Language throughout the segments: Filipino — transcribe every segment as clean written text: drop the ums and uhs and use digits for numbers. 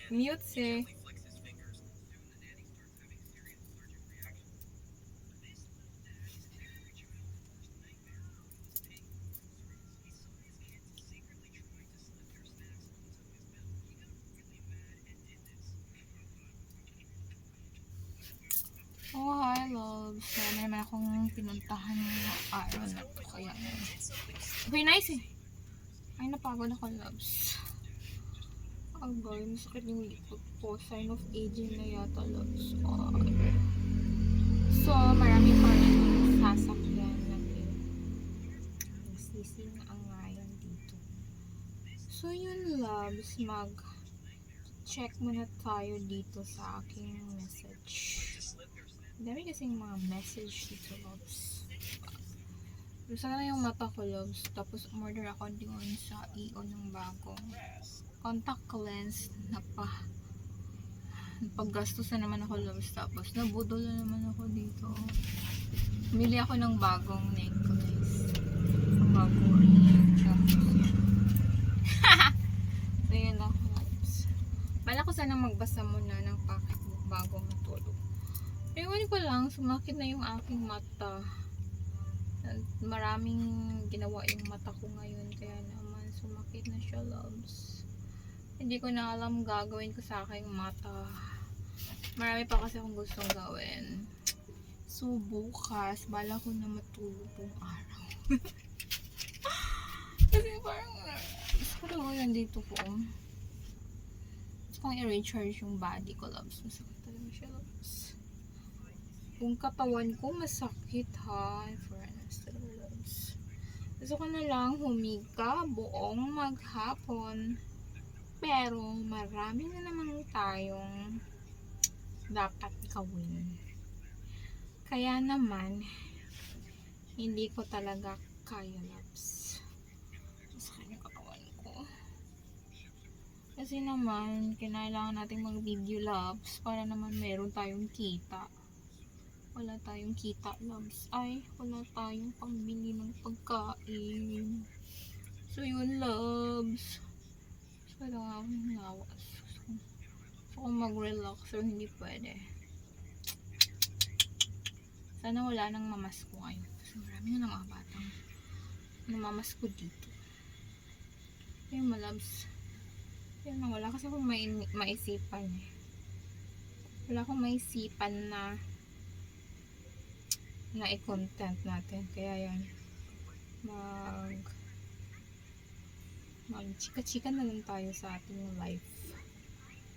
Mute si. Oh, hi, loves. Marami naman akong pinuntahan ng araw na to. Kaya, okay, nice eh. Ay, napagod ako, loves. Agay, masakit yung likod ko. Sign of aging na yata, loves. So, marami pa rin sasakyan natin. Nagsising ang ngayon dito. So, yun, loves. Check muna tayo dito sa aking message. Dami kasing mga message dito, loves. Gusto na yung mata ko, loves. Tapos umorder ako doon sa EO ng bagong contact lens na paggastos na naman ako, loves. Tapos nabudol na naman ako dito. Bumili ako ng bagong necklace. Bagong ring. Tapos yan. So yun lang, loves. Bala ko sana magbasa muna ng pocketbook bago matulog. Ewan ko lang, sumakit na yung aking mata. Maraming ginawa yung mata ko ngayon, kaya naman sumakit na siya, loves. Hindi ko na alam gagawin ko sa aking mata. Marami pa kasi akong gustong gawin. So bukas, bala ko na matulog buong araw. Kasi parang gusto ko lang yan dito ko. Gusto kong i-recharge yung body ko, loves. Masakit talaga siya, loves. Kung katawan ko masakit, ha, friends, loves. Gusto ko na lang humiga buong maghapon. Pero marami na naman tayong dapat gawin. Kaya naman, hindi ko talaga kaya, loves. Masakit yung katawan ko. Kasi naman, kailangan natin mag-video, loves, para naman meron tayong kita. Wala tayong kita, loves. Ay, wala tayong pambili ng pagkain. So yun, loves. So lang akong nawas. Gusto kong mag-relax pero hindi pwede. Sana wala nang mamasko ngayon. Kasi marami na mga batang namamasko dito. Ayun, loves. Ayun na, wala kasi akong maisipan. Wala akong maisipan na i-content natin, kaya yan chika-chika na lang tayo sa ating life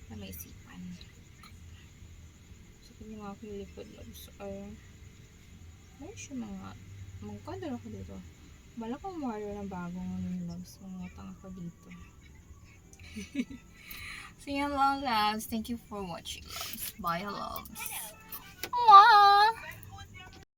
na maisipan. So yung aking likod, loves, ay meron siya magkadala ko dito. Bala kong order ng bagong loves, mangutang ako dito. So yan lang, loves. Thank you for watching, loves. Bye, loves. Mwah!